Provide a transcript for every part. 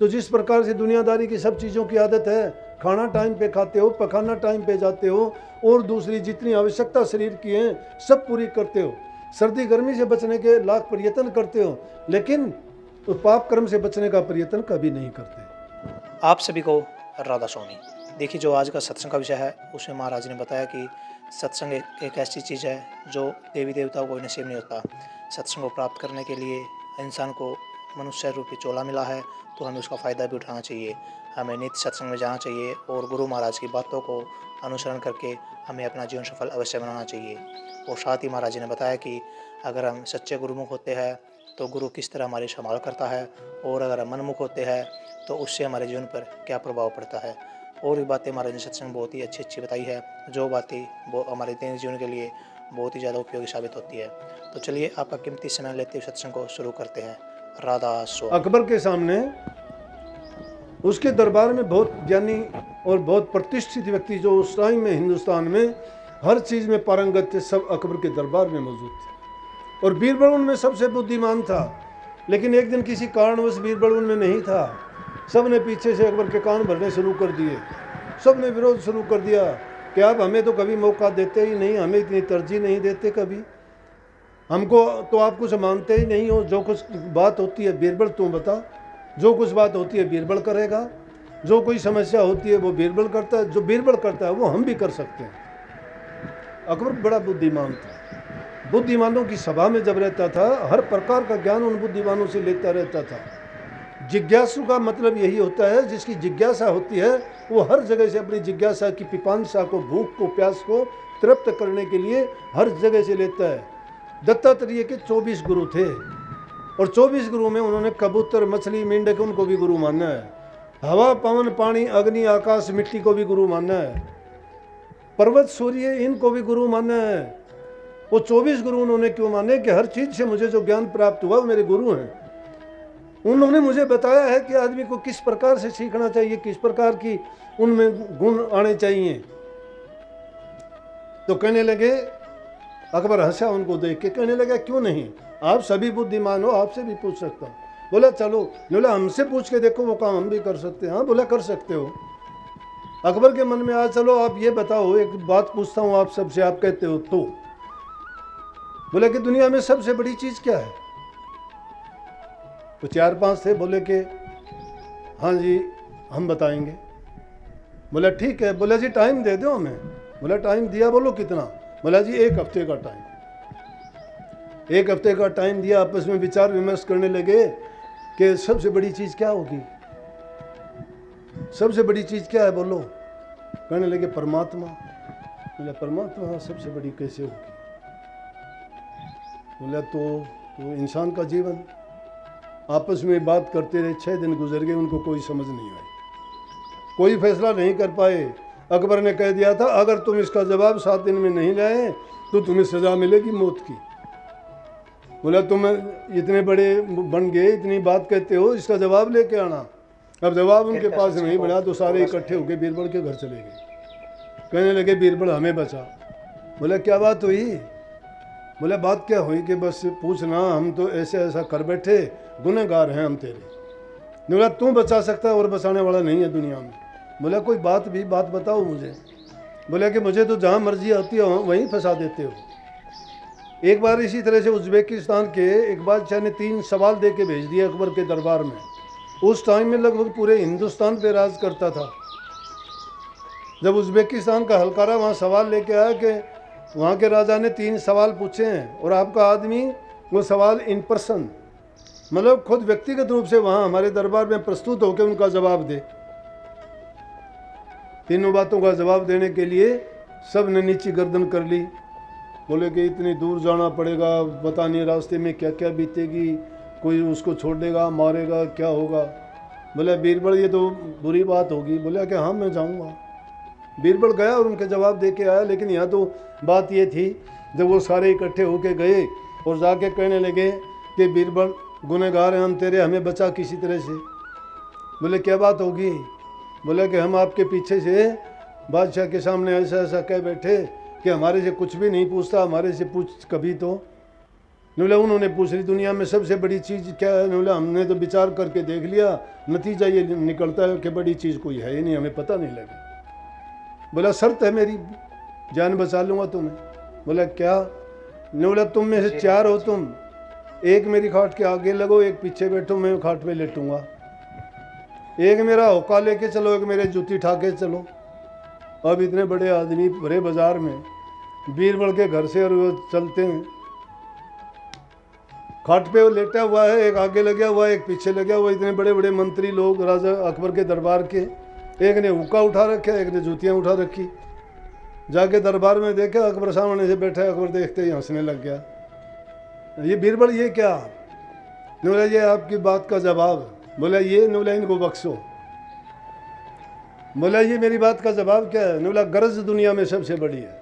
तो जिस प्रकार से दुनियादारी की सब चीज़ों की आदत है, खाना टाइम पे खाते हो, पकाना टाइम पे जाते हो, और दूसरी जितनी आवश्यकता शरीर की है सब पूरी करते हो, सर्दी गर्मी से बचने के लाख प्रयत्न करते हो, लेकिन तो पाप कर्म से बचने का प्रयत्न कभी नहीं करते। आप सभी को राधा स्वामी। देखिए, जो आज का सत्संग का विषय है उसमें महाराज ने बताया कि सत्संग एक ऐसी चीज़ है जो देवी देवताओं को नसीब नहीं होता। सत्संग को प्राप्त करने के लिए इंसान को मनुष्य रूपी चोला मिला है, तो हमें उसका फ़ायदा भी उठाना चाहिए। हमें नित्य सत्संग में जाना चाहिए और गुरु महाराज की बातों को अनुसरण करके हमें अपना जीवन सफल अवश्य बनाना चाहिए। और साथ ही महाराज ने बताया कि अगर हम सच्चे गुरुमुख होते हैं तो गुरु किस तरह हमारी संभाल करता है, और अगर हम मनमुख होते हैं तो उससे हमारे जीवन पर क्या प्रभाव पड़ता है। और भी बातें महाराज ने सत्संग बहुत ही अच्छी अच्छी बताई है, जो बातें वो हमारे दैनिक जीवन के लिए बहुत ही ज़्यादा उपयोगी साबित होती है। तो चलिए आपका कीमती समय लेते हुए सत्संग को शुरू करते हैं। राधा स्वामी। अकबर के सामने उसके दरबार में बहुत ज्ञानी और बहुत प्रतिष्ठित व्यक्ति जो उस टाइम में हिंदुस्तान में हर चीज़ में पारंगत थे, सब अकबर के दरबार में मौजूद थे। और बीरबल उनमें सबसे बुद्धिमान था, लेकिन एक दिन किसी कारणवश बीरबल उनमें नहीं था। सब ने पीछे से अकबर के कान भरने शुरू कर दिए, सब ने विरोध शुरू कर दिया कि आप हमें तो कभी मौका देते ही नहीं, हमें इतनी तरजीह नहीं देते कभी, हमको तो आप कुछ मानते ही नहीं हो। जो कुछ बात होती है बीरबल तू बता, जो कुछ बात होती है बीरबल करेगा, जो कोई समस्या होती है वो बीरबल करता है, जो बीरबल करता है वो हम भी कर सकते हैं। अकबर बड़ा बुद्धिमान था, बुद्धिमानों की सभा में जब रहता था हर प्रकार का ज्ञान उन बुद्धिमानों से लेता रहता था। जिज्ञासु का मतलब यही होता है, जिसकी जिज्ञासा होती है वो हर जगह से अपनी जिज्ञासा की पिपांसा को, भूख को, प्यास को तृप्त करने के लिए हर जगह से लेता है। दत्तात्रेय के 24 गुरु थे, और 24 गुरु में उन्होंने कबूतर, मछली, मेंढक उनको भी गुरु माना है, हवा, पवन, पानी, अग्नि, आकाश, मिट्टी को भी गुरु माना है, पर्वत, सूर्य, इनको भी गुरु माना है। वो 24 गुरु उन्होंने क्यों माने कि हर चीज़ से मुझे जो ज्ञान प्राप्त हुआ वो मेरे गुरु हैं। उन्होंने मुझे बताया है कि आदमी को किस प्रकार से सीखना चाहिए, किस प्रकार की उनमें गुण आने चाहिए। तो कहने लगे, अकबर हंसा उनको देख के, कहने लगा क्यों नहीं, आप सभी बुद्धिमान हो, आपसे भी पूछ सकता हूँ। बोला चलो, बोला हमसे पूछ के देखो, वो काम हम भी कर सकते हैं। हाँ बोला कर सकते हो। अकबर के मन में आया, चलो आप ये बताओ, एक बात पूछता हूँ आप सबसे, आप कहते हो तो। बोले कि दुनिया में सबसे बड़ी चीज़ क्या है? तो 4-5 थे, बोले कि हाँ जी हम बताएंगे। बोला ठीक है। बोला जी टाइम दे दो हमें। बोला टाइम दिया। बोलो कितना? बोला जी 1 हफ्ते का टाइम। 1 हफ्ते का टाइम दिया। आपस में विचार विमर्श करने लगे कि सबसे बड़ी चीज़ क्या होगी, सबसे बड़ी चीज़ क्या है बोलो। कहने लगे परमात्मा। बोला परमात्मा सबसे बड़ी कैसे होगी? बोला तो इंसान का जीवन। आपस में बात करते रहे, 6 दिन गुजर गए, उनको कोई समझ नहीं आई, कोई फैसला नहीं कर पाए। अकबर ने कह दिया था अगर तुम इसका जवाब 7 दिन में नहीं लाए तो तुम्हें सजा मिलेगी मौत की। बोला तुम इतने बड़े बन गए, इतनी बात कहते हो, इसका जवाब लेके आना। अब जवाब उनके पास नहीं बना तो सारे इकट्ठे होकर बीरबल के घर चले गए। कहने लगे बीरबल हमें बचा। बोला क्या बात हुई? बोला बात क्या हुई कि बस पूछना, हम तो ऐसे ऐसा कर बैठे, गुनहगार हैं हम तेरे। बोला तू बचा सकता है और बचाने वाला नहीं है दुनिया में। बोला कोई बात बताओ मुझे। बोला कि मुझे तो जहाँ मर्जी आती हो वहीं फंसा देते हो। एक बार इसी तरह से उज्बेकिस्तान के एक बादशाह ने 3 सवाल दे के भेज दिए अकबर के दरबार में। उस टाइम में लगभग पूरे हिंदुस्तान पे राज करता था। जब उज्बेकिस्तान का हलकारा वहाँ सवाल लेके आया कि वहाँ के राजा ने 3 सवाल पूछे हैं और आपका आदमी वो सवाल इन पर्सन, मतलब खुद व्यक्तिगत रूप से वहाँ हमारे दरबार में प्रस्तुत होकर उनका जवाब दे। तीनों बातों का जवाब देने के लिए सब ने नीची गर्दन कर ली। बोले कि इतनी दूर जाना पड़ेगा, पता नहीं रास्ते में क्या क्या बीतेगी, कोई उसको छोड़ देगा, मारेगा, क्या होगा। बोला बीरबल ये तो बुरी बात होगी। बोला कि हाँ मैं जाऊँगा। बीरबल गया और उनके जवाब दे के आया। लेकिन यहाँ तो बात ये थी, जब वो सारे इकट्ठे होके गए और जाके कहने लगे कि बीरबल गुनहगार हैं हम तेरे, हमें बचा किसी तरह से। बोले क्या बात होगी? बोले कि हम आपके पीछे से बादशाह के सामने ऐसा ऐसा कह बैठे कि हमारे से कुछ भी नहीं पूछता, हमारे से पूछ कभी तो। बोला उन्होंने पूछी दुनिया में सबसे बड़ी चीज़ क्या है? बोला हमने तो विचार करके देख लिया, नतीजा ये निकलता है कि बड़ी चीज़ कोई है ही नहीं, हमें पता नहीं लगा। बोला शर्त है मेरी, जान बचा लूँगा तुम्हें। बोला क्या? बोला तुम में से 4 हो तुम, एक मेरी खाट के आगे लगो, एक पीछे बैठो, मैं खाट पे लेटूंगा। एक मेरा होका लेके चलो, एक मेरे जूती ठाके चलो। अब इतने बड़े आदमी भरे बाजार में बीरबल के घर से और वो चलते हैं, खाट पे वो लेटा हुआ है, एक आगे लगा हुआ है, एक पीछे लगा हुआ। इतने बड़े बड़े मंत्री लोग राजा अकबर के दरबार के, एक ने हुक्का उठा रखा, एक ने जूतियाँ उठा रखी। जाके दरबार में देखा, अकबर सामने से बैठा है। अकबर देखते ही हंसने लग गया। ये बीरबल ये क्या? बोला ये आपकी बात का जवाब। बोला ये? बोला इनको बख्शो। बोला ये मेरी बात का जवाब क्या है? बोला गरज दुनिया में सबसे बड़ी है,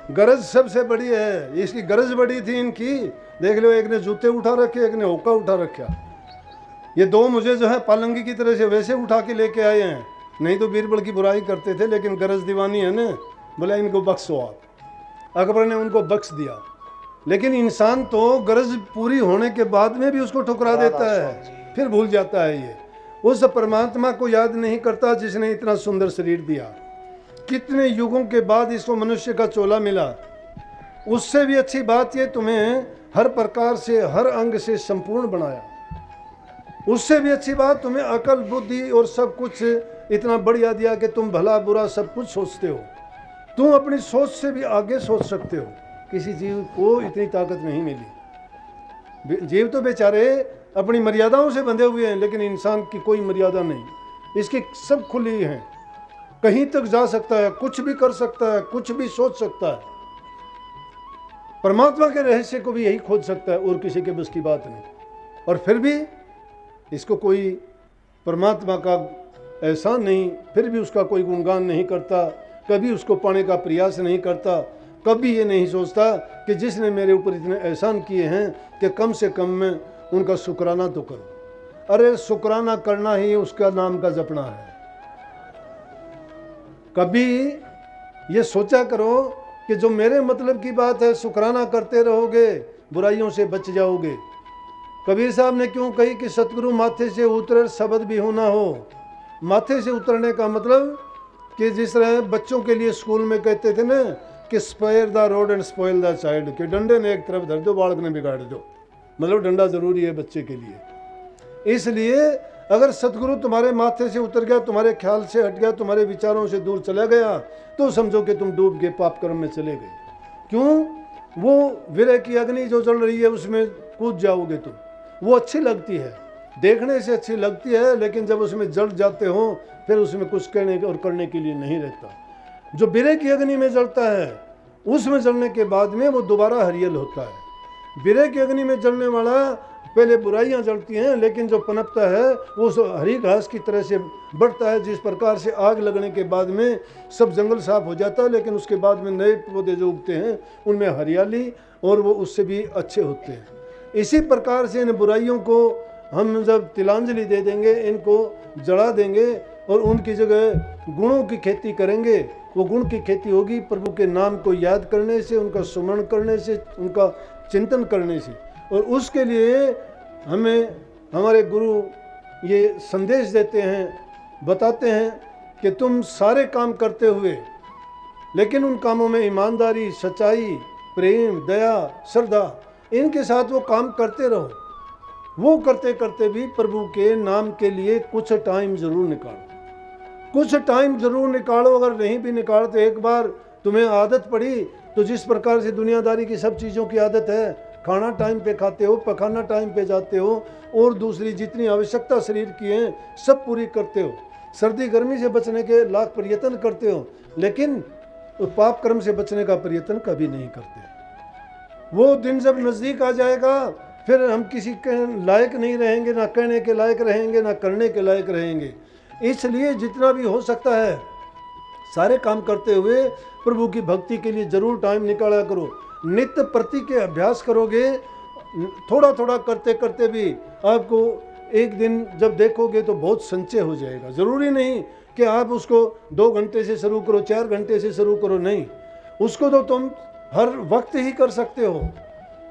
गरज सबसे बड़ी है। इसकी गरज बड़ी थी इनकी, देख लो, एक ने जूते उठा रखे, एक ने होका उठा रखा। ये 2 मुझे जो है पालंगी की तरह से वैसे उठा के लेके आए हैं, नहीं तो बीरबल की बुराई करते थे, लेकिन गरज दीवानी है ना। बोला इनको बख्शो आप। अकबर ने उनको बख्श दिया। लेकिन इंसान तो गरज पूरी होने के बाद में भी उसको ठुकरा देता है, फिर भूल जाता है। ये उस परमात्मा को याद नहीं करता जिसने इतना सुंदर शरीर दिया, कितने युगों के बाद इसको मनुष्य का चोला मिला। उससे भी अच्छी बात ये तुम्हें हर प्रकार से, हर अंग से संपूर्ण बनाया। उससे भी अच्छी बात तुम्हें अकल, बुद्धि और सब कुछ इतना बढ़िया दिया कि तुम भला बुरा सब कुछ सोचते हो। तुम अपनी सोच से भी आगे सोच सकते हो। किसी जीव को इतनी ताकत नहीं मिली। जीव तो बेचारे अपनी मर्यादाओं से बंधे हुए हैं, लेकिन इंसान की कोई मर्यादा नहीं, इसकी सब खुली हैं। कहीं तक जा सकता है, कुछ भी कर सकता है, कुछ भी सोच सकता है। परमात्मा के रहस्य को भी यही खोज सकता है, और किसी के बस की बात नहीं। और फिर भी इसको कोई परमात्मा का एहसान नहीं, फिर भी उसका कोई गुणगान नहीं करता, कभी उसको पाने का प्रयास नहीं करता, कभी ये नहीं सोचता कि जिसने मेरे ऊपर इतने एहसान किए हैं कि कम से कम मैं उनका शुक्राना तो करूं। अरे शुक्राना करना ही उसका नाम का जपना है। कभी ये सोचा करो कि जो मेरे मतलब की बात है, शुक्राना करते रहोगे, बुराइयों से बच जाओगे। कबीर साहब ने क्यों कही कि सतगुरु माथे से उतरे शब्द भी होना हो। माथे से उतरने का मतलब कि जिस तरह बच्चों के लिए स्कूल में कहते थे ना कि spare the rod and spoil the child, कि डंडे ने एक तरफ धर दो, बालक ने बिगाड़ दो। मतलब डंडा जरूरी है बच्चे के लिए। इसलिए अगर सतगुरु तुम्हारे माथे से उतर गया, तुम्हारे ख्याल से हट गया, तुम्हारे विचारों से दूर चला गया, तो समझो कि तुम डूब के पाप कर्म में चले गए। क्यों? वो विरह की अग्नि जो जल रही है उसमें कूद जाओगे तुम। वो अच्छी लगती है, देखने से अच्छी लगती है, लेकिन जब उसमें जल जाते हो फिर उसमें कुछ कहने और करने के लिए नहीं रहता। जो विरह की अग्नि में जलता है, उसमें जलने के बाद में वो दोबारा हरियल होता है। विरह की अग्नि में जलने वाला पहले बुराइयां जलती हैं, लेकिन जो पनपता है वो हरी घास की तरह से बढ़ता है। जिस प्रकार से आग लगने के बाद में सब जंगल साफ हो जाता है, लेकिन उसके बाद में नए पौधे जो उगते हैं उनमें हरियाली और वो उससे भी अच्छे होते हैं। इसी प्रकार से इन बुराइयों को हम जब तिलांजलि दे देंगे, इनको जला देंगे और उनकी जगह गुणों की खेती करेंगे, वो गुण की खेती होगी प्रभु के नाम को याद करने से, उनका सुमरण करने से, उनका चिंतन करने से। और उसके लिए हमें हमारे गुरु ये संदेश देते हैं, बताते हैं कि तुम सारे काम करते हुए, लेकिन उन कामों में ईमानदारी, सच्चाई, प्रेम, दया, श्रद्धा, इनके साथ वो काम करते रहो। वो करते करते भी प्रभु के नाम के लिए कुछ टाइम जरूर निकालो, कुछ टाइम जरूर निकालो। अगर नहीं भी निकालते, एक बार तुम्हें आदत पड़ी तो जिस प्रकार से दुनियादारी की सब चीज़ों की आदत है, खाना टाइम पे खाते हो, पकाना टाइम पे जाते हो, और दूसरी जितनी आवश्यकता शरीर की है सब पूरी करते हो, सर्दी गर्मी से बचने के लाख प्रयत्न करते हो, लेकिन पाप कर्म से बचने का प्रयत्न कभी नहीं करते। वो दिन जब नज़दीक आ जाएगा फिर हम किसी के लायक नहीं रहेंगे, ना कहने के लायक रहेंगे, ना करने के लायक रहेंगे। इसलिए जितना भी हो सकता है सारे काम करते हुए प्रभु की भक्ति के लिए जरूर टाइम निकाला करो। नित्य प्रति के अभ्यास करोगे, थोड़ा थोड़ा करते करते भी आपको एक दिन जब देखोगे तो बहुत संचय हो जाएगा। ज़रूरी नहीं कि आप उसको 2 घंटे से शुरू करो, 4 घंटे से शुरू करो, नहीं, उसको तो तुम हर वक्त ही कर सकते हो।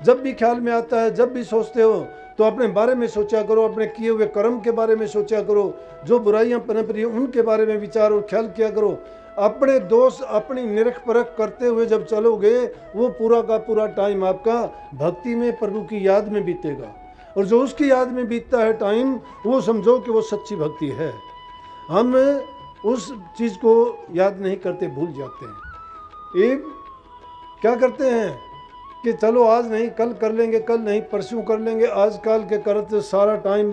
जब भी ख्याल में आता है, जब भी सोचते हो, तो अपने बारे में सोचा करो, अपने किए हुए कर्म के बारे में सोचा करो, जो बुराइयां पनप रही हैं उनके बारे में विचार और ख्याल किया करो। अपने दोष अपनी निरख परख करते हुए जब चलोगे, वो पूरा का पूरा टाइम आपका भक्ति में, प्रभु की याद में बीतेगा। और जो उसकी याद में बीतता है टाइम, वो समझो कि वो सच्ची भक्ति है। हम उस चीज़ को याद नहीं करते, भूल जाते हैं। एक क्या करते हैं कि चलो आज नहीं कल कर लेंगे, कल नहीं परसों कर लेंगे, आजकल के करते सारा टाइम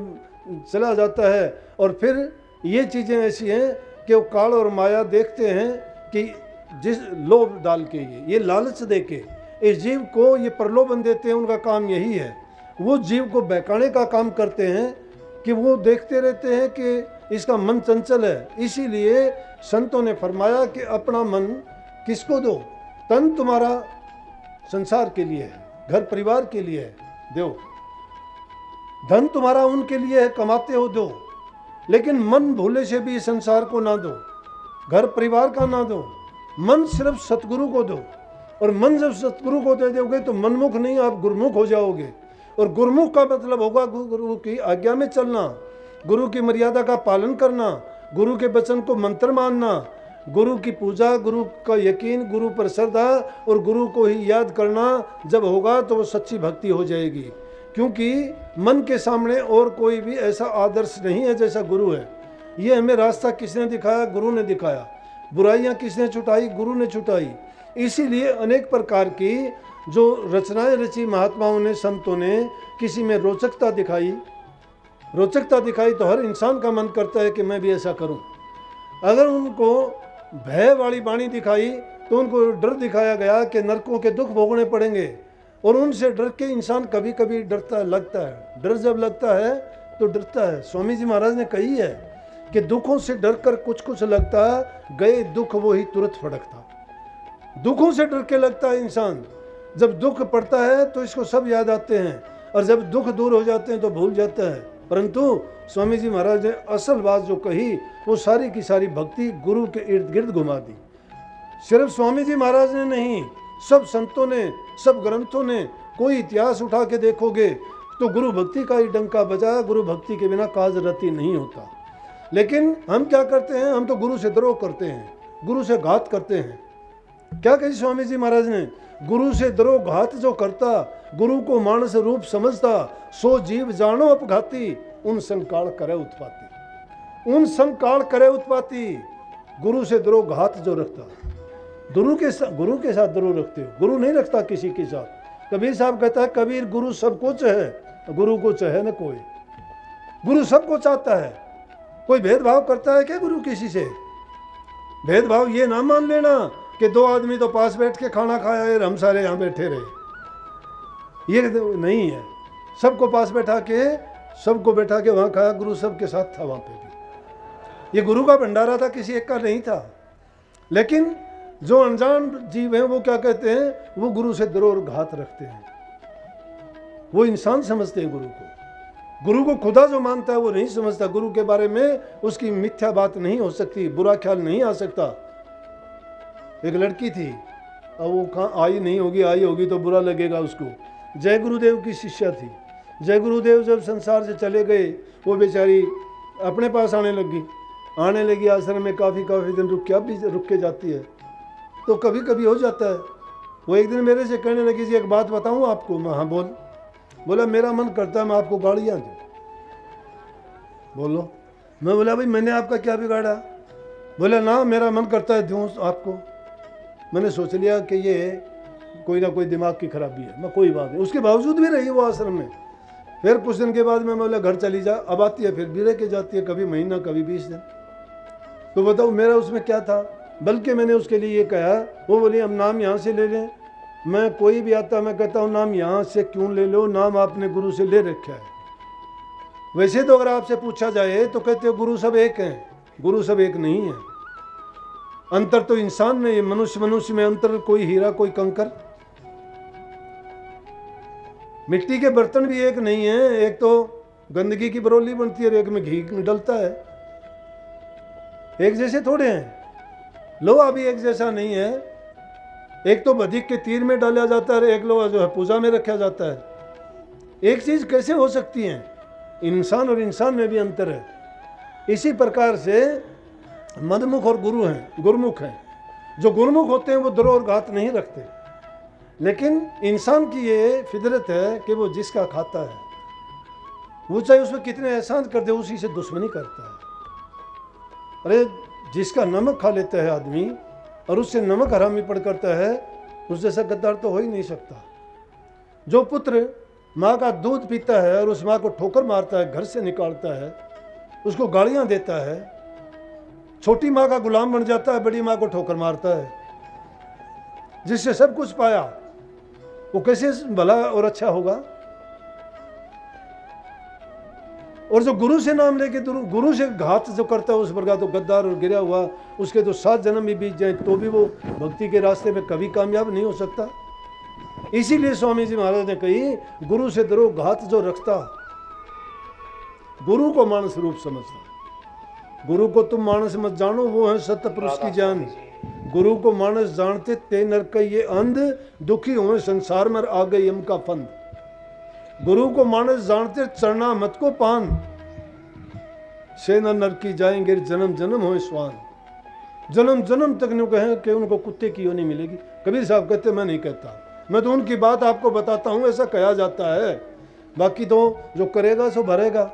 चला जाता है। और फिर ये चीज़ें ऐसी हैं कि वो काल और माया देखते हैं कि जिस लोभ डाल के ये लालच दे के इस जीव को ये प्रलोभन देते हैं। उनका काम यही है, वो जीव को बहकाने का काम करते हैं कि वो देखते रहते हैं कि इसका मन चंचल है। इसीलिए संतों ने फरमाया कि अपना मन किसको दो? तन तुम्हारा संसार के लिए है, घर परिवार के लिए है, दो। धन तुम्हारा उनके लिए है, कमाते हो, दो। लेकिन मन भूले से भी संसार को ना दो, घर परिवार का ना दो, मन सिर्फ सतगुरु को दो। और मन जब सतगुरु को दे दोगे तो मनमुख नहीं, आप गुरुमुख हो जाओगे। और गुरुमुख का मतलब होगा गुरु की आज्ञा में चलना, गुरु की मर्यादा का पालन करना, गुरु के वचन को मंत्र मानना, गुरु की पूजा, गुरु का यकीन, गुरु पर श्रद्धा और गुरु को ही याद करना जब होगा तो वो सच्ची भक्ति हो जाएगी। क्योंकि मन के सामने और कोई भी ऐसा आदर्श नहीं है जैसा गुरु है। ये हमें रास्ता किसने दिखाया? गुरु ने दिखाया। बुराइयां किसने छुटाई? गुरु ने छुटाई। इसीलिए अनेक प्रकार की जो रचनाएं रची महात्माओं ने, संतों ने, किसी में रोचकता दिखाई तो हर इंसान का मन करता है कि मैं भी ऐसा करूं। अगर उनको भय वाली वाणी दिखाई तो उनको डर दिखाया गया कि नरकों के दुख भोगने पड़ेंगे। और उनसे डर के इंसान कभी कभी डरता है, लगता है। डर जब लगता है तो डरता है। स्वामी जी महाराज ने कही है कि दुखों से डर कर कुछ कुछ लगता, गए दुख वो ही तुरंत फड़कता। दुखों से डर के लगता है इंसान, जब दुख पड़ता है तो इसको सब याद आते हैं, और जब दुख दूर हो जाते हैं तो भूल जाता है। परंतु स्वामी जी महाराज ने असल बात जो कही वो सारी की सारी भक्ति गुरु के इर्द गिर्द घुमा दी। सिर्फ स्वामी जी महाराज ने नहीं, सब संतों ने, सब ग्रंथों ने, कोई इतिहास उठा के देखोगे तो गुरु भक्ति का ही डंका बजा। गुरु भक्ति के बिना काज रति नहीं होता। लेकिन हम क्या करते हैं? हम तो गुरु से द्रोह करते हैं, गुरु से घात करते हैं। क्या कही स्वामी जी महाराज ने? गुरु से द्रोह घात जो करता, गुरु को मानस रूप समझता, सो जीव जानो अपघाती, उन संकाल करे उत्पाती। उन संकाल करे उत्पाती। गुरु से द्रोह घात जो रखता, गुरु के साथ द्रोह रखते हो। गुरु नहीं रखता किसी के साथ। कबीर साहब कहता है, कबीर गुरु सब कुछ है, गुरु को चाहे न कोई। गुरु सबको चाहता है। कोई भेदभाव करता है क्या गुरु किसी से? भेदभाव ये ना मान लेना कि दो आदमी तो पास बैठ के खाना खाया है, हम सारे यहाँ बैठे रहे। ये नहीं है। सबको पास बैठा के वहाँ खाया। गुरु सबके साथ था वहाँ पे भी। ये गुरु का भंडारा था, किसी एक का नहीं था। लेकिन जो अनजान जीव हैं वो क्या कहते हैं? वो गुरु से द्रोह और घात रखते हैं। वो इंसान समझते हैं गुरु को। गुरु को खुदा जो मानता है वो नहीं समझता। गुरु के बारे में उसकी मिथ्या बात नहीं हो सकती, बुरा ख्याल नहीं आ सकता। एक लड़की थी, अब वो कहाँ आई नहीं होगी, आई होगी तो बुरा लगेगा उसको। जय गुरुदेव की शिष्या थी। जय गुरुदेव जब संसार से चले गए, वो बेचारी अपने पास आने लगी आश्रम में। काफ़ी दिन रुक के जाती है। तो कभी कभी हो जाता है। वो एक दिन मेरे से कहने लगी, जी एक बात बताऊं आपको। मैं हाँ बोल। बोला मेरा मन करता है मैं आपको गाड़ियाँ दूँ। बोलो। मैं बोला भाई मैंने आपका क्या बिगाड़ा? बोला ना मेरा मन करता है दूँ आपको। मैंने सोच लिया कि ये कोई ना कोई दिमाग की खराबी है। मैं कोई बात नहीं। उसके बावजूद भी रही वो आश्रम में। फिर कुछ दिन के बाद मैं बोला घर चली जा। अब आती है फिर भी रह के जाती है, कभी महीना कभी 20 दिन। तो बताओ मेरा उसमें क्या था? बल्कि मैंने उसके लिए ये कहा, वो बोली हम नाम यहाँ से ले लें। मैं कोई भी आता मैं कहता हूँ नाम यहाँ से क्यों ले लो, नाम आपने गुरु से ले रखा है। वैसे तो अगर आपसे पूछा जाए तो कहते हो गुरु सब एक हैं। गुरु सब एक नहीं है। अंतर तो इंसान में, ये मनुष्य में अंतर, कोई हीरा कोई कंकर। मिट्टी के बर्तन भी एक नहीं है। एक तो गंदगी की बरौली बनती है और एक में घी डलता है। एक जैसे थोड़े हैं। लोहा भी एक जैसा नहीं है। एक तो बधिक के तीर में डाला जाता है, एक लोग जो है पूजा में रखा जाता है। एक चीज़ कैसे हो सकती है? इंसान और इंसान में भी अंतर है। इसी प्रकार से मदमुख और गुरुमुख हैं। जो गुरुमुख होते हैं वो द्रोह और घात नहीं रखते, लेकिन इंसान की ये फितरत है कि वो जिसका खाता है वो चाहे उसमें कितने एहसान कर दे उसी से दुश्मनी करता है। अरे जिसका नमक खा लेता है आदमी और उससे नमक हरामी पड़ करता है, उस जैसा गद्दार तो हो ही नहीं सकता। जो पुत्र माँ का दूध पीता है और उस माँ को ठोकर मारता है, घर से निकालता है, उसको गालियाँ देता है, छोटी माँ का गुलाम बन जाता है, बड़ी माँ को ठोकर मारता है, जिससे सब कुछ पाया, वो कैसे भला और अच्छा होगा? और जो गुरु से नाम लेके गुरु से घात जो करता है उस प्रकार तो गद्दार और गिरा हुआ, उसके तो 7 जन्म भी बीत जाए तो भी वो भक्ति के रास्ते में कभी कामयाब नहीं हो सकता। इसीलिए स्वामी जी महाराज ने कही, गुरु से द्रोह घात जो रखता, गुरु को मानस रूप समझता। गुरु को तुम मानस मत जानो, वो है सत्य पुरुष की जान। गुरु को मानस जानते ते नर का ये अंध, दुखी हुए संसार में आ गए यम का फंद। गुरु को मानस जानते चरना मत को पान, सेना नर की जाएंगे जन्म जन्म हो स्वान। जन्म जन्म तक नहीं कहें कि उनको कुत्ते की योनि मिलेगी। कबीर साहब कहते मैं नहीं कहता, मैं तो उनकी बात आपको बताता हूँ, ऐसा कहा जाता है, बाकी तो जो करेगा सो भरेगा।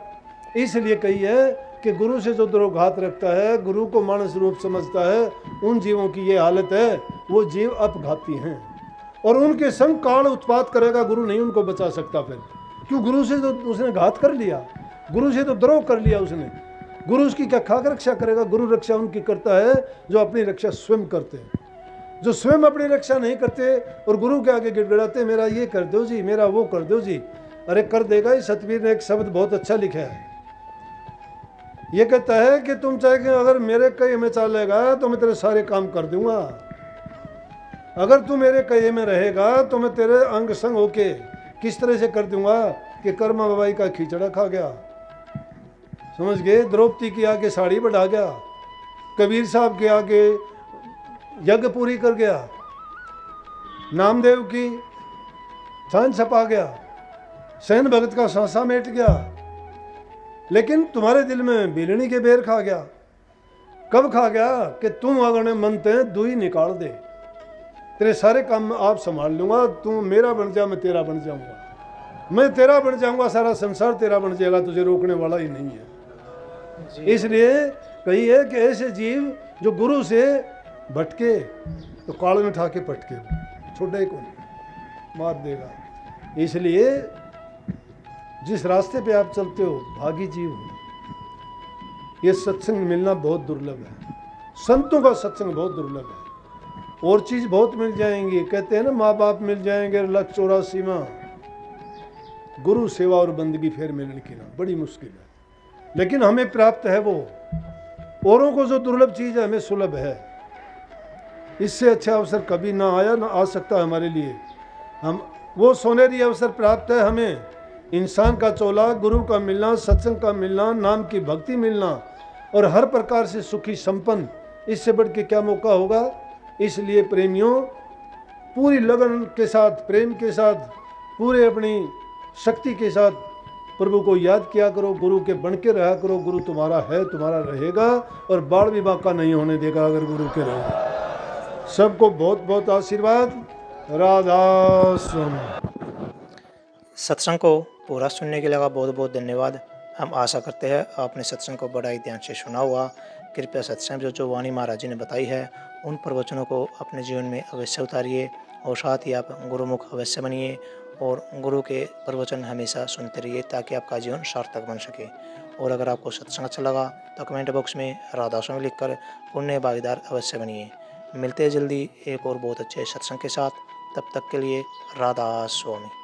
इसलिए कही है कि गुरु से जो द्रोहघात रखता है, गुरु को मानस रूप समझता है, उन जीवों की ये हालत है, वो जीव अपघाती हैं और उनके संग काल उत्पात करेगा। गुरु नहीं उनको बचा सकता। फिर क्यों? गुरु से तो उसने घात कर लिया, गुरु से तो द्रोह कर लिया उसने। गुरु उसकी क्या खाक रक्षा करेगा? गुरु रक्षा उनकी करता है जो अपनी रक्षा स्वयं करते हैं। जो स्वयं अपनी रक्षा नहीं करते और गुरु के आगे गिड़गिड़ाते, मेरा ये कर दो जी, मेरा वो कर दो जी। अरे कर देगा ही। सतवीर ने एक शब्द बहुत अच्छा लिखा है, ये कहता है कि तुम चाहे कि अगर मेरे कहे में चलेगा तो मैं तेरे सारे काम कर दूंगा, अगर तू मेरे कहे में रहेगा तो मैं तेरे अंग संग होके किस तरह से कर दूंगा कि कर्मा बाबाई का खिचड़ा खा गया, समझ गए? द्रौपदी की आगे साड़ी बढ़ा गया, कबीर साहब के आगे यज्ञ पूरी कर गया, नामदेव की छान छपा गया, सैन भगत का सांसा मेट गया, लेकिन तुम्हारे दिल में बिलनी के बेर खा गया। कब खा गया? कि तुम अगर मनते दुई निकाल दे, तेरे सारे काम आप संभाल लूंगा, तू मेरा बन जा, मैं तेरा बन जाऊंगा, मैं तेरा बन जाऊंगा, सारा संसार तेरा बन जाएगा, तुझे रोकने वाला ही नहीं है। इसलिए कही है कि ऐसे जीव जो गुरु से भटके तो काल में ठाके पटके, छोड़े को नहीं, मार देगा। इसलिए जिस रास्ते पे आप चलते हो, भागी जीव हो। ये सत्संग मिलना बहुत दुर्लभ है, संतों का सत्संग बहुत दुर्लभ है। और चीज बहुत मिल जाएंगी, कहते हैं ना माँ बाप मिल जाएंगे 184 में, गुरु सेवा और बंदगी फिर मिलने की ना बड़ी मुश्किल है। लेकिन हमें प्राप्त है वो, औरों को जो दुर्लभ चीज है हमें सुलभ है। इससे अच्छा अवसर कभी ना आया ना आ सकता हमारे लिए। हम वो सोनेरी अवसर प्राप्त है हमें, इंसान का चोला, गुरु का मिलना, सत्संग का मिलना, नाम की भक्ति मिलना और हर प्रकार से सुखी संपन्न, इससे बढ़ के क्या मौका होगा। इसलिए प्रेमियों, पूरी लगन के साथ, प्रेम के साथ, पूरे अपनी शक्ति के साथ प्रभु को याद किया करो, गुरु के बन के रहा करो। गुरु तुम्हारा है, तुम्हारा रहेगा और बाल विवाह का नहीं होने देगा अगर गुरु के रहे। सबको बहुत बहुत आशीर्वाद। राधा स्वामी। सत्संग को पूरा सुनने के लिए बहुत बहुत धन्यवाद। हम आशा करते हैं आपने सत्संग को बड़ा ही ध्यान से सुना हुआ। कृपया सत्संग जो वाणी महाराज जी ने बताई है, उन प्रवचनों को अपने जीवन में अवश्य उतारिए और साथ ही आप गुरुमुख अवश्य बनिए और गुरु के प्रवचन हमेशा सुनते रहिए ताकि आपका जीवन सार्थक बन सके। और अगर आपको सत्संग अच्छा लगा तो कमेंट बॉक्स में राधा स्वामी लिखकर पुण्य भागीदार अवश्य बनिए। मिलते हैं जल्दी एक और बहुत अच्छे सत्संग के साथ। तब तक के लिए राधा स्वामी।